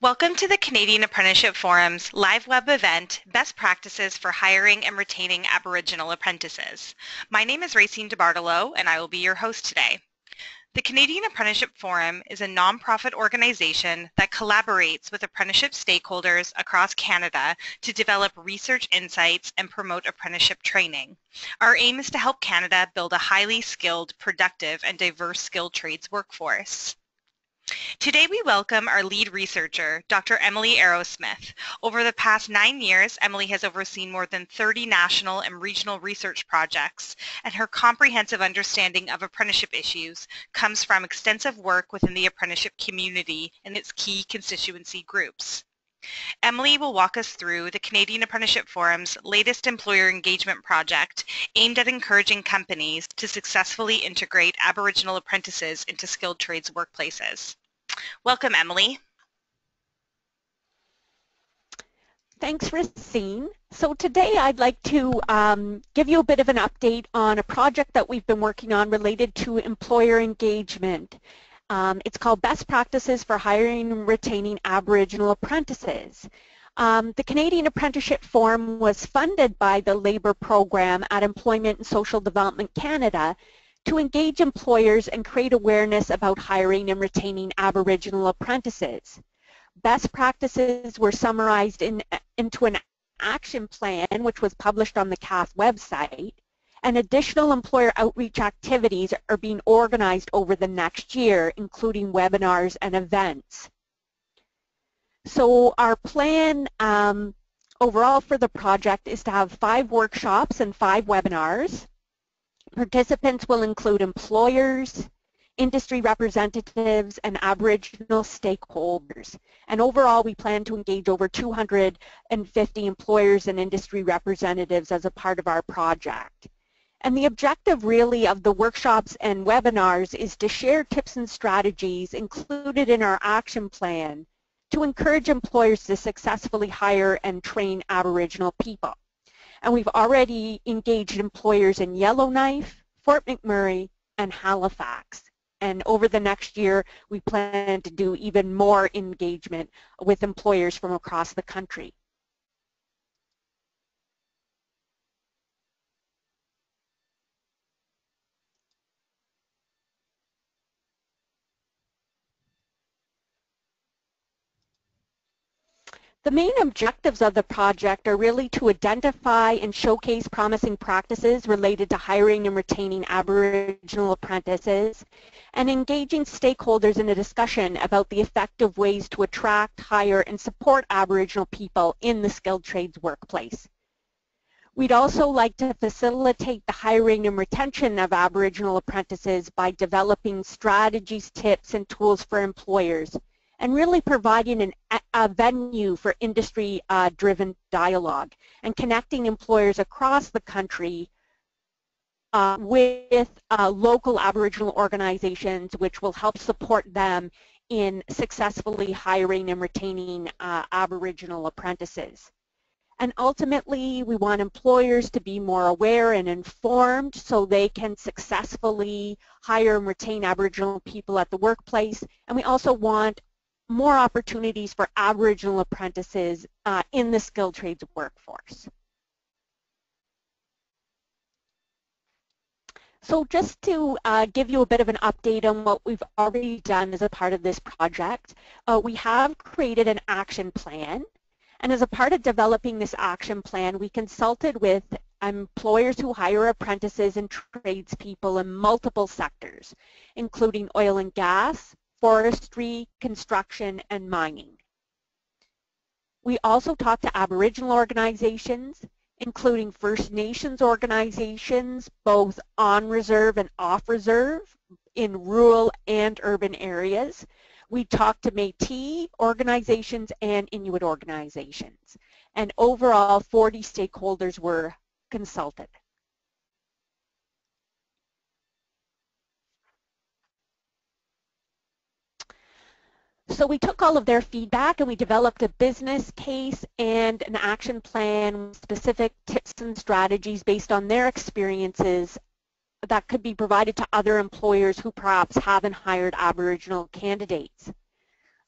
Welcome to the Canadian Apprenticeship Forum's live web event, Best Practices for Hiring and Retaining Aboriginal Apprentices. My name is Racine DeBartolo, and I will be your host today. The Canadian Apprenticeship Forum is a nonprofit organization that collaborates with apprenticeship stakeholders across Canada to develop research insights and promote apprenticeship training. Our aim is to help Canada build a highly skilled, productive, and diverse skilled trades workforce. Today we welcome our lead researcher, Dr. Emily Arrowsmith. Over the past 9 years, Emily has overseen more than 30 national and regional research projects, and her comprehensive understanding of apprenticeship issues comes from extensive work within the apprenticeship community and its key constituency groups. Emily will walk us through the Canadian Apprenticeship Forum's latest employer engagement project aimed at encouraging companies to successfully integrate Aboriginal apprentices into skilled trades workplaces. Welcome, Emily. Thanks, Racine. So today I'd like to give you a bit of an update on a project that we've been working on related to employer engagement. It's called Best Practices for Hiring and Retaining Aboriginal Apprentices. The Canadian Apprenticeship Forum was funded by the Labour Program at Employment and Social Development Canada to engage employers and create awareness about hiring and retaining Aboriginal apprentices. Best practices were summarized into an action plan which was published on the CAF website, and additional employer outreach activities are being organized over the next year, including webinars and events. So our plan overall for the project is to have 5 workshops and 5 webinars. Participants will include employers, industry representatives, and Aboriginal stakeholders. And overall, we plan to engage over 250 employers and industry representatives as a part of our project. And the objective really of the workshops and webinars is to share tips and strategies included in our action plan to encourage employers to successfully hire and train Aboriginal people. And we've already engaged employers in Yellowknife, Fort McMurray, and Halifax. And over the next year, we plan to do even more engagement with employers from across the country. The main objectives of the project are really to identify and showcase promising practices related to hiring and retaining Aboriginal apprentices, and engaging stakeholders in a discussion about the effective ways to attract, hire, and support Aboriginal people in the skilled trades workplace. We'd also like to facilitate the hiring and retention of Aboriginal apprentices by developing strategies, tips, and tools for employers, and really providing a venue for industry-driven dialogue and connecting employers across the country with local Aboriginal organizations, which will help support them in successfully hiring and retaining Aboriginal apprentices. And ultimately, we want employers to be more aware and informed so they can successfully hire and retain Aboriginal people at the workplace. And we also want more opportunities for Aboriginal apprentices in the skilled trades workforce. So just to give you a bit of an update on what we've already done as a part of this project, we have created an action plan. And as a part of developing this action plan, we consulted with employers who hire apprentices and tradespeople in multiple sectors, including oil and gas, forestry, construction, and mining. We also talked to Aboriginal organizations, including First Nations organizations, both on reserve and off reserve in rural and urban areas. We talked to Métis organizations and Inuit organizations. And overall, 40 stakeholders were consulted. So we took all of their feedback and we developed a business case and an action plan with specific tips and strategies based on their experiences that could be provided to other employers who perhaps haven't hired Aboriginal candidates.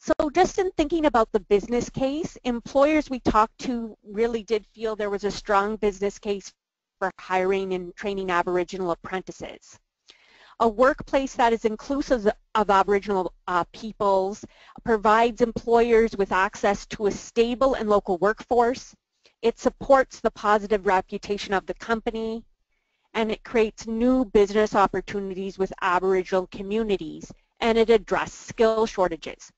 So just in thinking about the business case, employers we talked to really did feel there was a strong business case for hiring and training Aboriginal apprentices. A workplace that is inclusive of Aboriginal peoples provides employers with access to a stable and local workforce. It supports the positive reputation of the company, and it creates new business opportunities with Aboriginal communities, and it addresses skill shortages.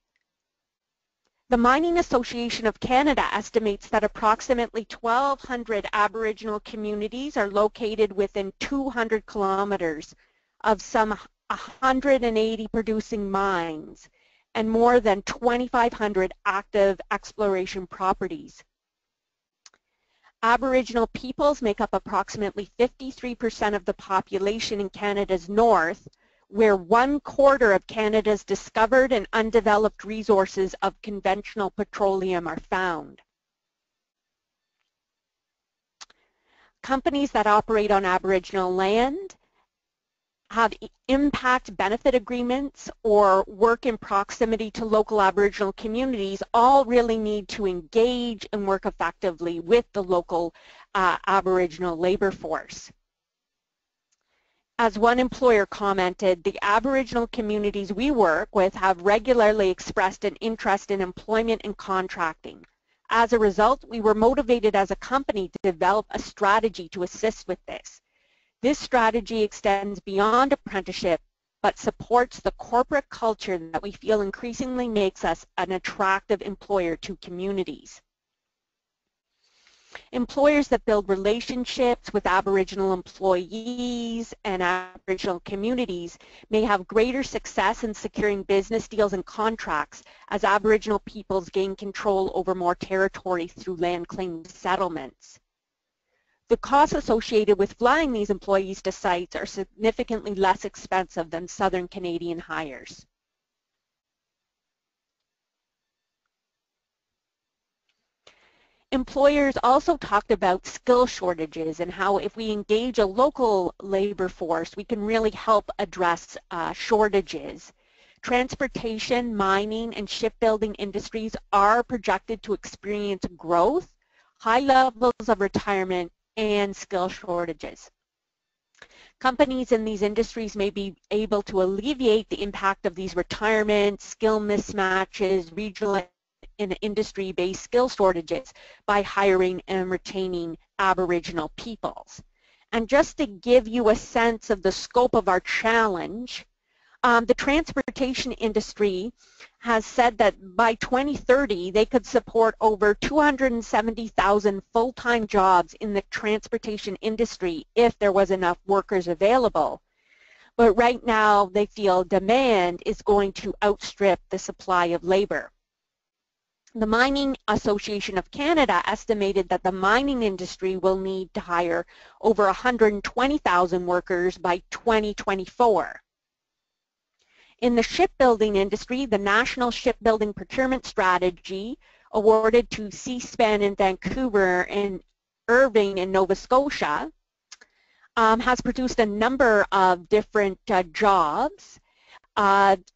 The Mining Association of Canada estimates that approximately 1,200 Aboriginal communities are located within 200 kilometers of some 180 producing mines and more than 2,500 active exploration properties. Aboriginal peoples make up approximately 53% of the population in Canada's north, where 1/4 of Canada's discovered and undeveloped resources of conventional petroleum are found. Companies that operate on Aboriginal land have impact benefit agreements or work in proximity to local Aboriginal communities all really need to engage and work effectively with the local Aboriginal labor force. As one employer commented, the Aboriginal communities we work with have regularly expressed an interest in employment and contracting. As a result, we were motivated as a company to develop a strategy to assist with this. This strategy extends beyond apprenticeship, but supports the corporate culture that we feel increasingly makes us an attractive employer to communities. Employers that build relationships with Aboriginal employees and Aboriginal communities may have greater success in securing business deals and contracts as Aboriginal peoples gain control over more territory through land claim settlements. The costs associated with flying these employees to sites are significantly less expensive than Southern Canadian hires. Employers also talked about skill shortages and how if we engage a local labor force, we can really help address shortages. Transportation, mining, and shipbuilding industries are projected to experience growth, high levels of retirement, and skill shortages. Companies in these industries may be able to alleviate the impact of these retirement, skill mismatches, regional and industry-based skill shortages by hiring and retaining Aboriginal peoples. And just to give you a sense of the scope of our challenge, the transportation industry has said that by 2030 they could support over 270,000 full-time jobs in the transportation industry if there was enough workers available. But right now they feel demand is going to outstrip the supply of labor. The Mining Association of Canada estimated that the mining industry will need to hire over 120,000 workers by 2024. In the shipbuilding industry, the National Shipbuilding Procurement Strategy, awarded to Seaspan in Vancouver and Irving in Nova Scotia, has produced a number of different jobs.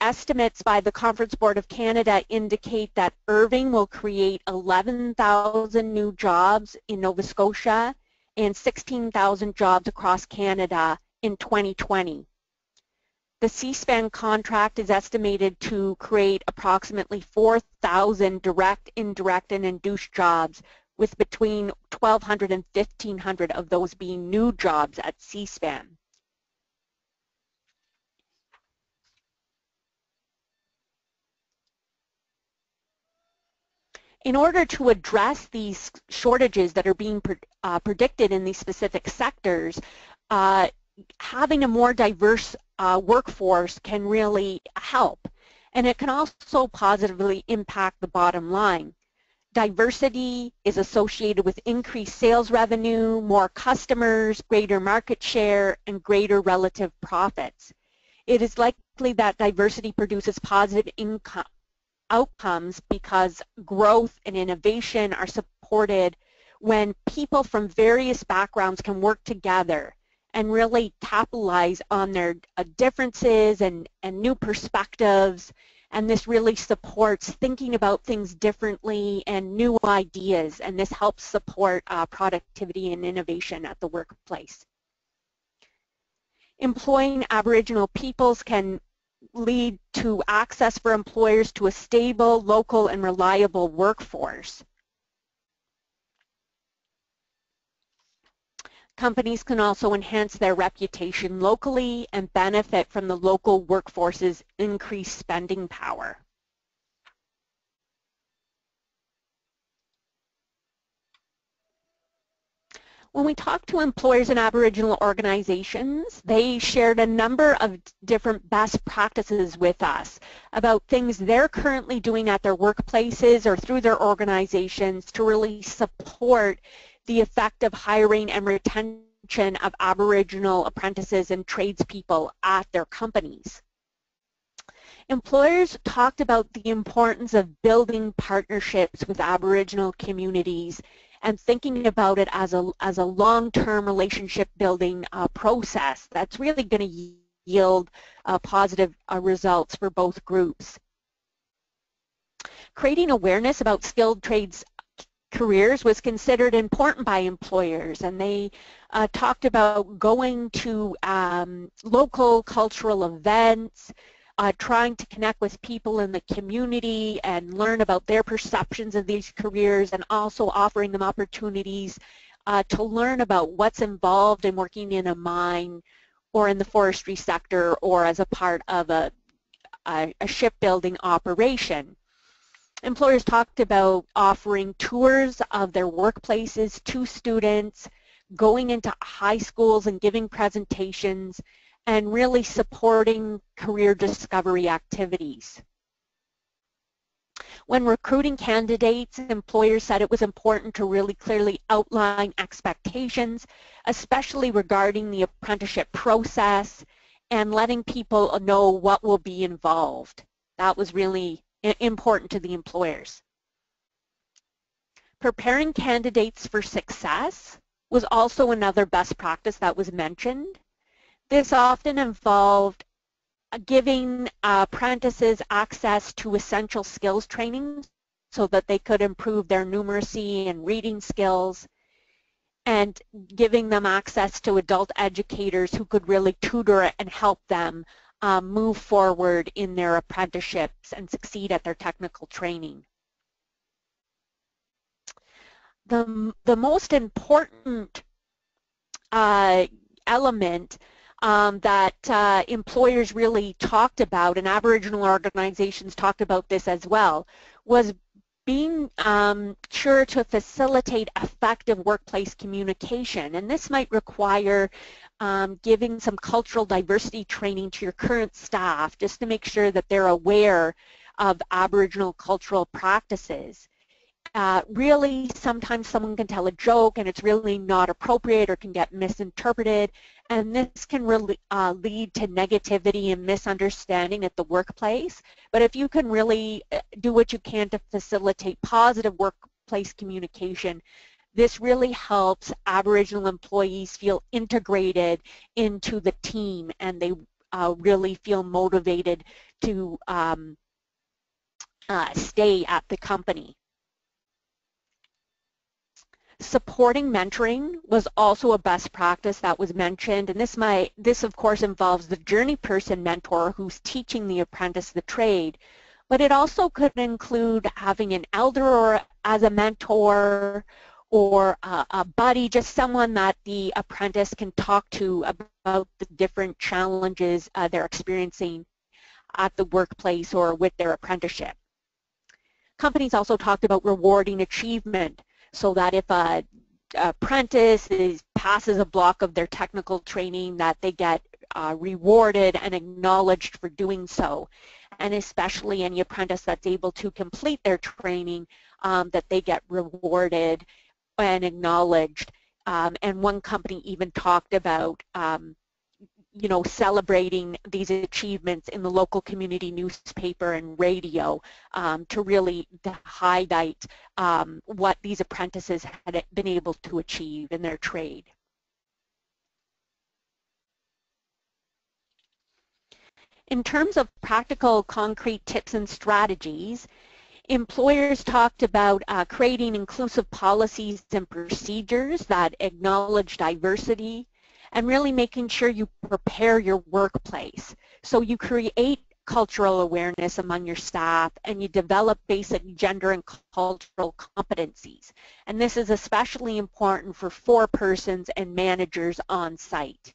Estimates by the Conference Board of Canada indicate that Irving will create 11,000 new jobs in Nova Scotia and 16,000 jobs across Canada in 2020. The Seaspan contract is estimated to create approximately 4,000 direct, indirect, and induced jobs, with between 1,200 and 1,500 of those being new jobs at Seaspan. In order to address these shortages that are being predicted in these specific sectors, having a more diverse workforce can really help, and it can also positively impact the bottom line. Diversity is associated with increased sales revenue, more customers, greater market share, and greater relative profits. It is likely that diversity produces positive outcomes because growth and innovation are supported when people from various backgrounds can work together and really capitalize on their differences and new perspectives And this really supports thinking about things differently and new ideas, and this helps support productivity and innovation at the workplace. Employing Aboriginal peoples can lead to access for employers to a stable, local, and reliable workforce. Companies can also enhance their reputation locally and benefit from the local workforce's increased spending power. When we talked to employers in Aboriginal organizations, they shared a number of different best practices with us about things they're currently doing at their workplaces or through their organizations to really support the effective hiring and retention of Aboriginal apprentices and tradespeople at their companies. Employers talked about the importance of building partnerships with Aboriginal communities and thinking about it as a long-term relationship building process that's really going to yield positive results for both groups. Creating awareness about skilled trades careers was considered important by employers, and they talked about going to local cultural events, trying to connect with people in the community and learn about their perceptions of these careers, and also offering them opportunities to learn about what's involved in working in a mine or in the forestry sector or as a part of a shipbuilding operation. Employers talked about offering tours of their workplaces to students, going into high schools and giving presentations, and really supporting career discovery activities. When recruiting candidates, employers said it was important to really clearly outline expectations, especially regarding the apprenticeship process and letting people know what will be involved. That was really important to the employers. Preparing candidates for success was also another best practice that was mentioned. This often involved giving apprentices access to essential skills training so that they could improve their numeracy and reading skills, and giving them access to adult educators who could really tutor and help them move forward in their apprenticeships and succeed at their technical training. The most important element that employers really talked about, and Aboriginal organizations talked about this as well, was being sure to facilitate effective workplace communication. And this might require giving some cultural diversity training to your current staff just to make sure that they're aware of Aboriginal cultural practices. Really, sometimes someone can tell a joke and it's really not appropriate or can get misinterpreted, and this can really lead to negativity and misunderstanding at the workplace. But if you can really do what you can to facilitate positive workplace communication, this really helps Aboriginal employees feel integrated into the team, and they really feel motivated to stay at the company. Supporting mentoring was also a best practice that was mentioned, and this of course involves the journey person mentor who's teaching the apprentice the trade, but it also could include having an elder or as a mentor, or a buddy, just someone that the apprentice can talk to about the different challenges they're experiencing at the workplace or with their apprenticeship. Companies also talked about rewarding achievement, so that if an apprentice passes a block of their technical training, that they get rewarded and acknowledged for doing so. And especially any apprentice that's able to complete their training, that they get rewarded and acknowledged. And one company even talked about celebrating these achievements in the local community newspaper and radio to really highlight what these apprentices had been able to achieve in their trade. In terms of practical, concrete tips and strategies, employers talked about creating inclusive policies and procedures that acknowledge diversity and really making sure you prepare your workplace. So you create cultural awareness among your staff and you develop basic gender and cultural competencies. And this is especially important for forepersons and managers on site.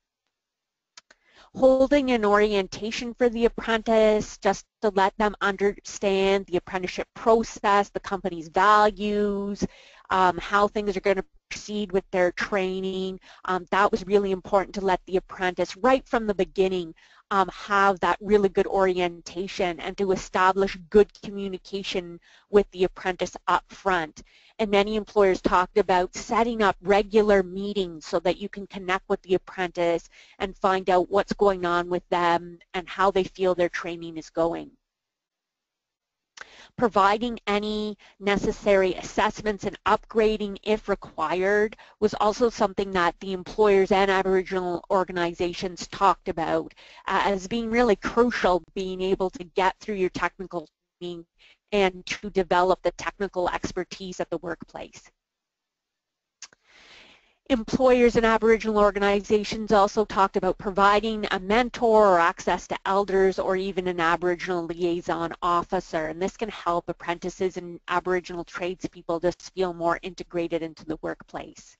Holding an orientation for the apprentice just to let them understand the apprenticeship process, the company's values, how things are going to proceed with their training. That was really important to let the apprentice right from the beginning have that really good orientation and to establish good communication with the apprentice up front. And many employers talked about setting up regular meetings so that you can connect with the apprentice and find out what's going on with them and how they feel their training is going. Providing any necessary assessments and upgrading if required was also something that the employers and Aboriginal organizations talked about as being really crucial, being able to get through your technical training and to develop the technical expertise at the workplace. Employers and Aboriginal organizations also talked about providing a mentor or access to elders or even an Aboriginal liaison officer, and this can help apprentices and Aboriginal tradespeople just feel more integrated into the workplace.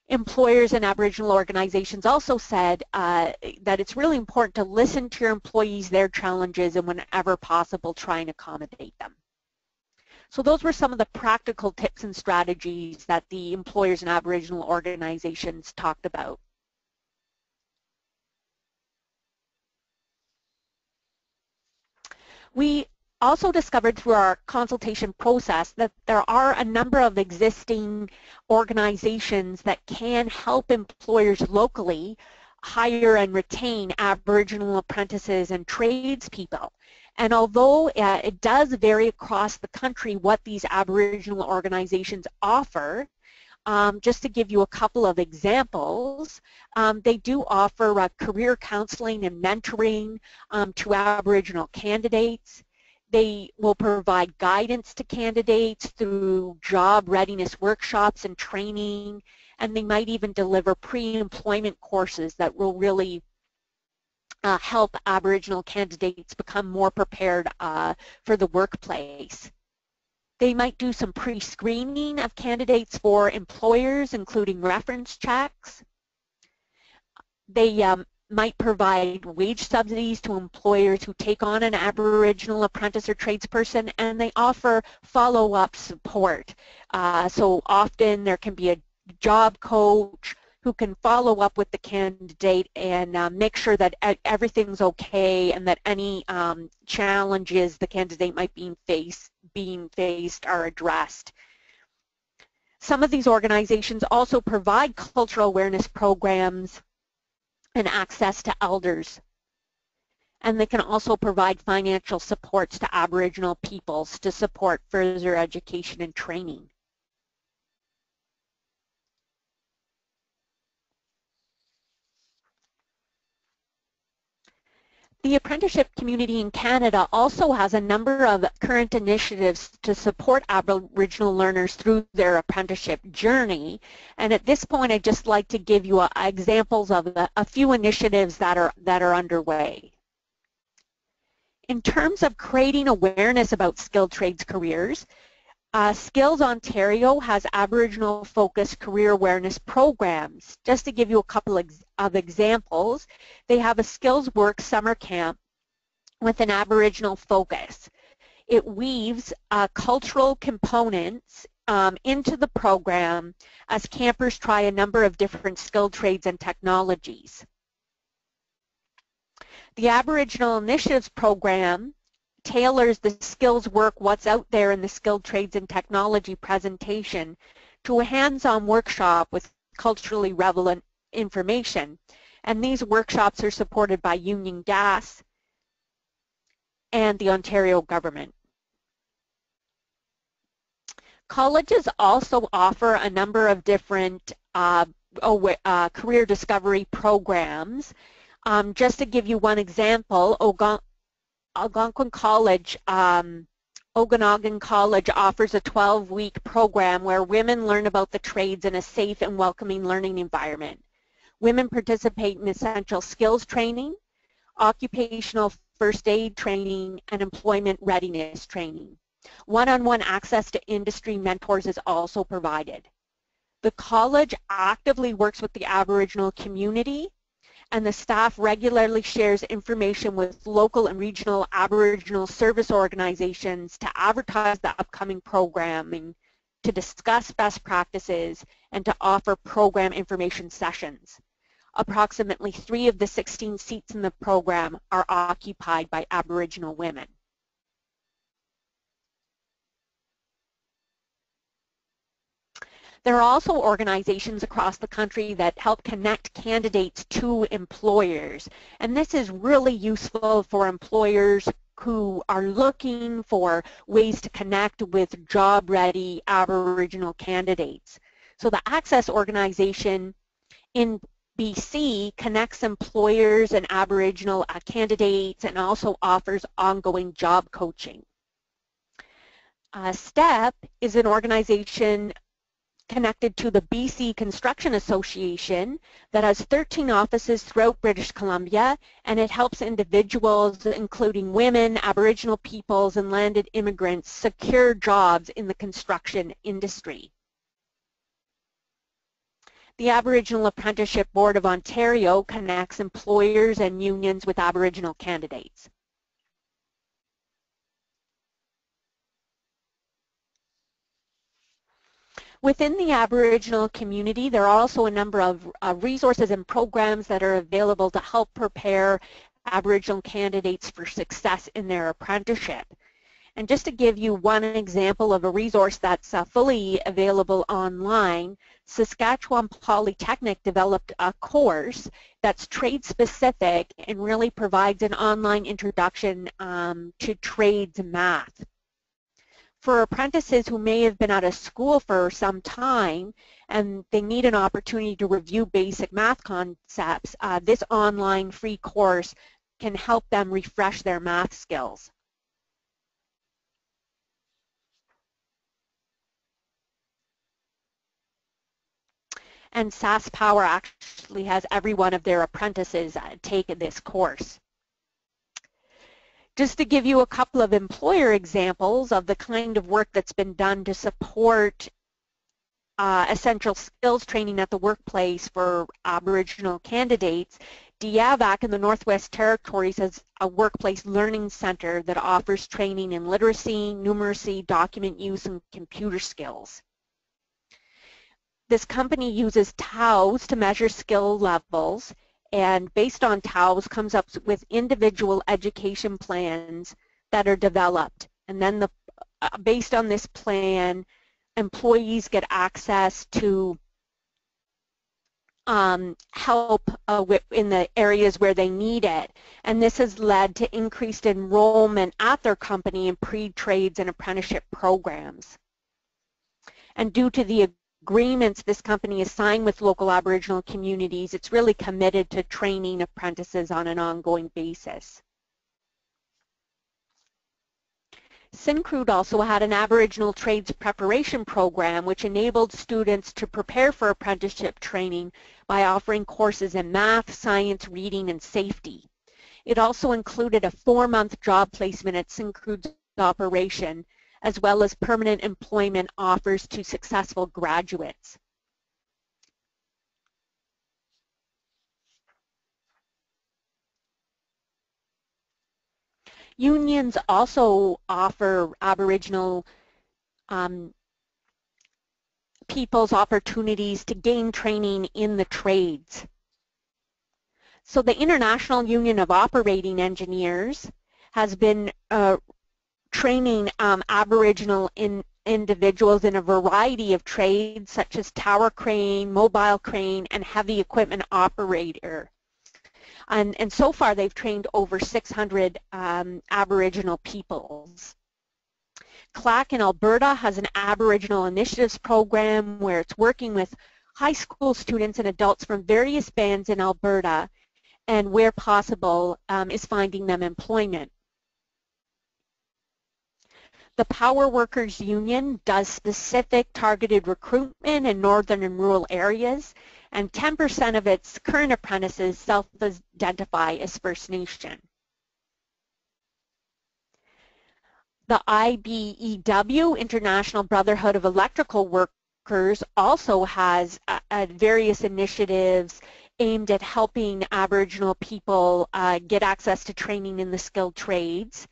Employers and Aboriginal organizations also said that it's really important to listen to your employees, their challenges, and whenever possible try and accommodate them. So those were some of the practical tips and strategies that the employers and Aboriginal organizations talked about. We also discovered through our consultation process that there are a number of existing organizations that can help employers locally hire and retain Aboriginal apprentices and tradespeople. And although it does vary across the country what these Aboriginal organizations offer, just to give you a couple of examples, they do offer career counseling and mentoring to Aboriginal candidates. They will provide guidance to candidates through job readiness workshops and training, and they might even deliver pre-employment courses that will really help Aboriginal candidates become more prepared for the workplace. They might do some pre-screening of candidates for employers, including reference checks. They might provide wage subsidies to employers who take on an Aboriginal apprentice or tradesperson, and they offer follow-up support. So often there can be a job coach who can follow up with the candidate and make sure that everything's okay and that any challenges the candidate might be being faced are addressed. Some of these organizations also provide cultural awareness programs and access to elders. And they can also provide financial supports to Aboriginal peoples to support further education and training. The apprenticeship community in Canada also has a number of current initiatives to support Aboriginal learners through their apprenticeship journey. And at this point, I'd just like to give you examples of a few initiatives that are underway. In terms of creating awareness about skilled trades careers, Skills Ontario has Aboriginal-focused career awareness programs. Just to give you a couple of examples, they have a Skills Work summer camp with an Aboriginal focus. It weaves cultural components into the program as campers try a number of different skilled trades and technologies. The Aboriginal Initiatives program tailors the skills work what's out there in the skilled trades and technology presentation to a hands-on workshop with culturally relevant information. And these workshops are supported by Union Gas and the Ontario government. Colleges also offer a number of different career discovery programs. Just to give you one example, Algonquin College, Okanagan College offers a 12-week program where women learn about the trades in a safe and welcoming learning environment. Women participate in essential skills training, occupational first aid training, and employment readiness training. One-on-one access to industry mentors is also provided. The college actively works with the Aboriginal community, and the staff regularly shares information with local and regional Aboriginal service organizations to advertise the upcoming programming, to discuss best practices, and to offer program information sessions. Approximately 3 of the 16 seats in the program are occupied by Aboriginal women. There are also organizations across the country that help connect candidates to employers, and this is really useful for employers who are looking for ways to connect with job-ready Aboriginal candidates. So the Access organization in BC connects employers and Aboriginal candidates and also offers ongoing job coaching. STEP is an organization connected to the BC Construction Association that has 13 offices throughout British Columbia, and it helps individuals, including women, Aboriginal peoples, and landed immigrants secure jobs in the construction industry. The Aboriginal Apprenticeship Board of Ontario connects employers and unions with Aboriginal candidates. Within the Aboriginal community, there are also a number of resources and programs that are available to help prepare Aboriginal candidates for success in their apprenticeship. And just to give you one example of a resource that's fully available online, Saskatchewan Polytechnic developed a course that's trade-specific and really provides an online introduction to trades math. For apprentices who may have been out of school for some time and they need an opportunity to review basic math concepts, this online free course can help them refresh their math skills. And SaskPower actually has every one of their apprentices take this course. Just to give you a couple of employer examples of the kind of work that's been done to support essential skills training at the workplace for Aboriginal candidates, DIAVAC in the Northwest Territories has a workplace learning center that offers training in literacy, numeracy, document use, and computer skills. This company uses TOWS to measure skill levels, and based on TOWS comes up with individual education plans that are developed. And then based on this plan, employees get access to help in the areas where they need it. And this has led to increased enrollment at their company in pre-trades and apprenticeship programs. And due to the agreements this company has signed with local Aboriginal communities, it's really committed to training apprentices on an ongoing basis. Syncrude also had an Aboriginal trades preparation program which enabled students to prepare for apprenticeship training by offering courses in math, science, reading, and safety. It also included a 4-month job placement at Syncrude's operation, as well as permanent employment offers to successful graduates. Unions also offer Aboriginal people's opportunities to gain training in the trades. So the International Union of Operating Engineers has been training Aboriginal individuals in a variety of trades such as tower crane, mobile crane, and heavy equipment operator. And so far they've trained over 600 Aboriginal peoples. CLAC in Alberta has an Aboriginal Initiatives program where it's working with high school students and adults from various bands in Alberta, and where possible is finding them employment. The Power Workers Union does specific targeted recruitment in northern and rural areas, and 10% of its current apprentices self-identify as First Nation. The IBEW, International Brotherhood of Electrical Workers, also has various initiatives aimed at helping Aboriginal people get access to training in the skilled trades.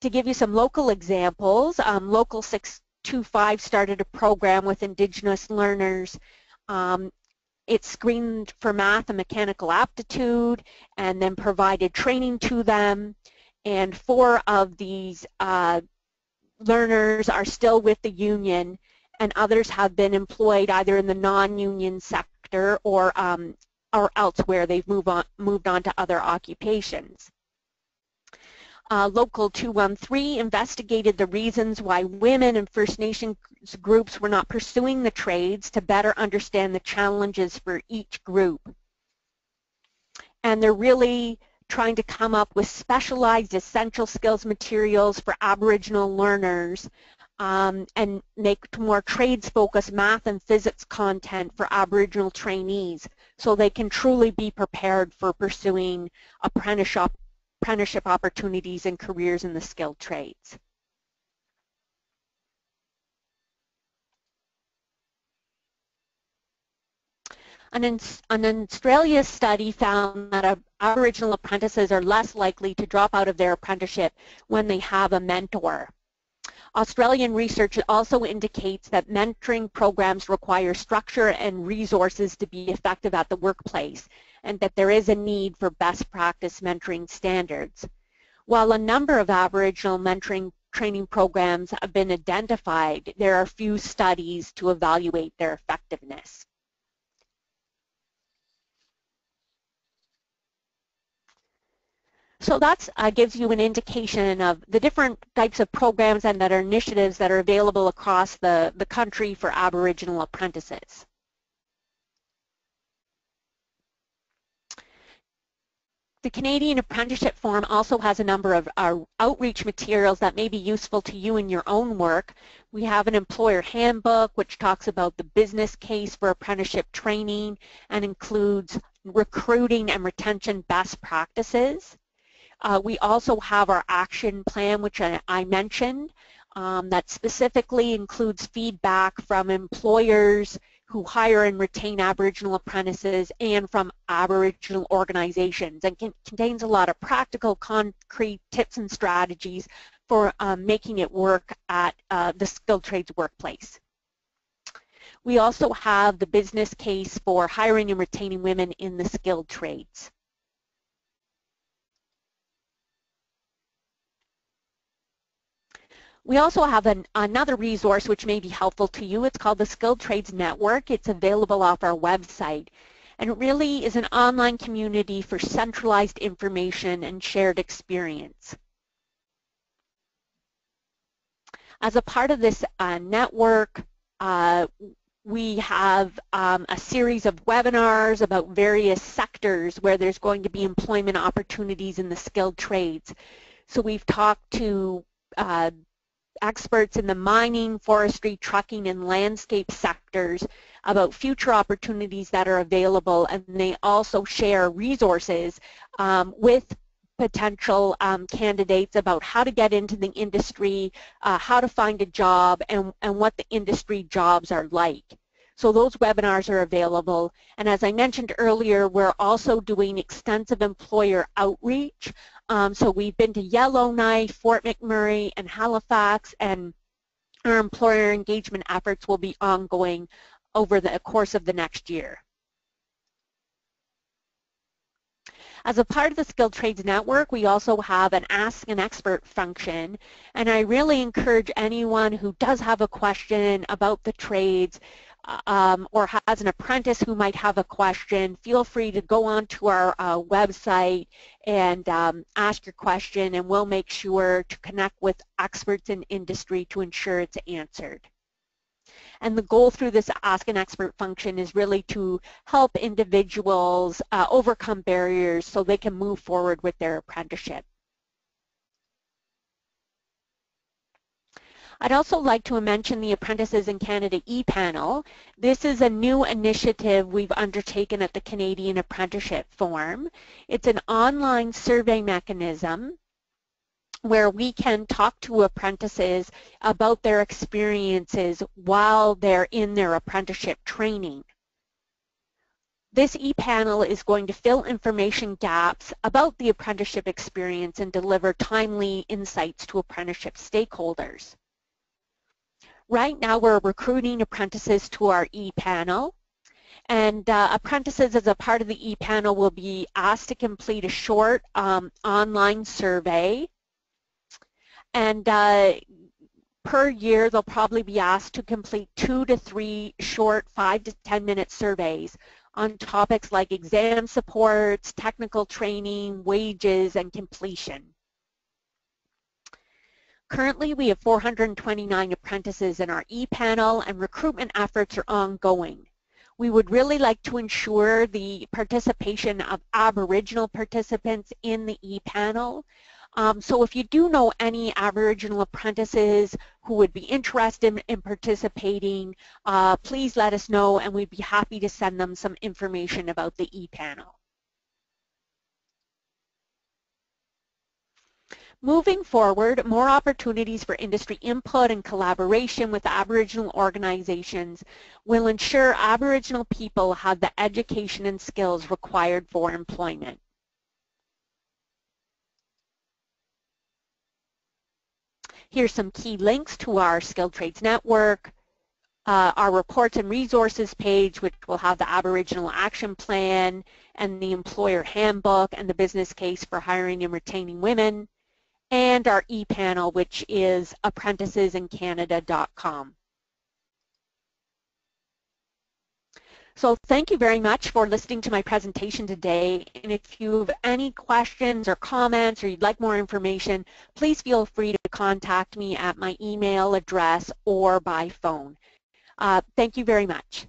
To give you some local examples, Local 625 started a program with Indigenous learners. It screened for math and mechanical aptitude and then provided training to them. And 4 of these learners are still with the union, and others have been employed either in the non-union sector or elsewhere. They've moved on to other occupations. Local 213 investigated the reasons why women and First Nations groups were not pursuing the trades to better understand the challenges for each group. And they're really trying to come up with specialized essential skills materials for Aboriginal learners and make more trades-focused math and physics content for Aboriginal trainees so they can truly be prepared for pursuing apprenticeship opportunities and careers in the skilled trades. An Australia study found that Aboriginal apprentices are less likely to drop out of their apprenticeship when they have a mentor. Australian research also indicates that mentoring programs require structure and resources to be effective at the workplace, and that there is a need for best practice mentoring standards. While a number of Aboriginal mentoring training programs have been identified, there are few studies to evaluate their effectiveness. So that gives you an indication of the different types of programs and that are initiatives that are available across the country for Aboriginal apprentices. The Canadian Apprenticeship Forum also has a number of outreach materials that may be useful to you in your own work. We have an employer handbook which talks about the business case for apprenticeship training and includes recruiting and retention best practices. We also have our action plan, which I mentioned, that specifically includes feedback from employers who hire and retain Aboriginal apprentices and from Aboriginal organizations, and contains a lot of practical, concrete tips and strategies for making it work at the skilled trades workplace. We also have the business case for hiring and retaining women in the skilled trades. We also have another resource which may be helpful to you. It's called the Skilled Trades Network. It's available off our website. And it really is an online community for centralized information and shared experience. As a part of this network, we have a series of webinars about various sectors where there's going to be employment opportunities in the skilled trades. So we've talked to experts in the mining, forestry, trucking, and landscape sectors about future opportunities that are available, and they also share resources with potential candidates about how to get into the industry, how to find a job, and what the industry jobs are like. So those webinars are available, and as I mentioned earlier, we're also doing extensive employer outreach. So we've been to Yellowknife, Fort McMurray, and Halifax, and our employer engagement efforts will be ongoing over the course of the next year. As a part of the Skilled Trades Network, we also have an Ask an Expert function, and I really encourage anyone who does have a question about the trades or has an apprentice who might have a question, feel free to go on to our website and ask your question, and we'll make sure to connect with experts in industry to ensure it's answered. And the goal through this Ask an Expert function is really to help individuals overcome barriers so they can move forward with their apprenticeship. I'd also like to mention the Apprentices in Canada EPanel. This is a new initiative we've undertaken at the Canadian Apprenticeship Forum. It's an online survey mechanism where we can talk to apprentices about their experiences while they're in their apprenticeship training. This EPanel is going to fill information gaps about the apprenticeship experience and deliver timely insights to apprenticeship stakeholders. Right now we're recruiting apprentices to our EPanel, and apprentices as a part of the EPanel will be asked to complete a short online survey, and per year they'll probably be asked to complete 2 to 3 short 5 to 10 minute surveys on topics like exam supports, technical training, wages, and completion. Currently, we have 429 apprentices in our EPanel, and recruitment efforts are ongoing. We would really like to ensure the participation of Aboriginal participants in the EPanel. So if you do know any Aboriginal apprentices who would be interested in participating, please let us know, and we'd be happy to send them some information about the EPanel. Moving forward, more opportunities for industry input and collaboration with Aboriginal organizations will ensure Aboriginal people have the education and skills required for employment. Here's some key links to our Skilled Trades Network, our reports and resources page, which will have the Aboriginal Action Plan and the Employer Handbook and the business case for hiring and retaining women, and our EPanel, which is apprenticesInCanada.com. So thank you very much for listening to my presentation today, and if you have any questions or comments or you'd like more information, please feel free to contact me at my email address or by phone. Thank you very much.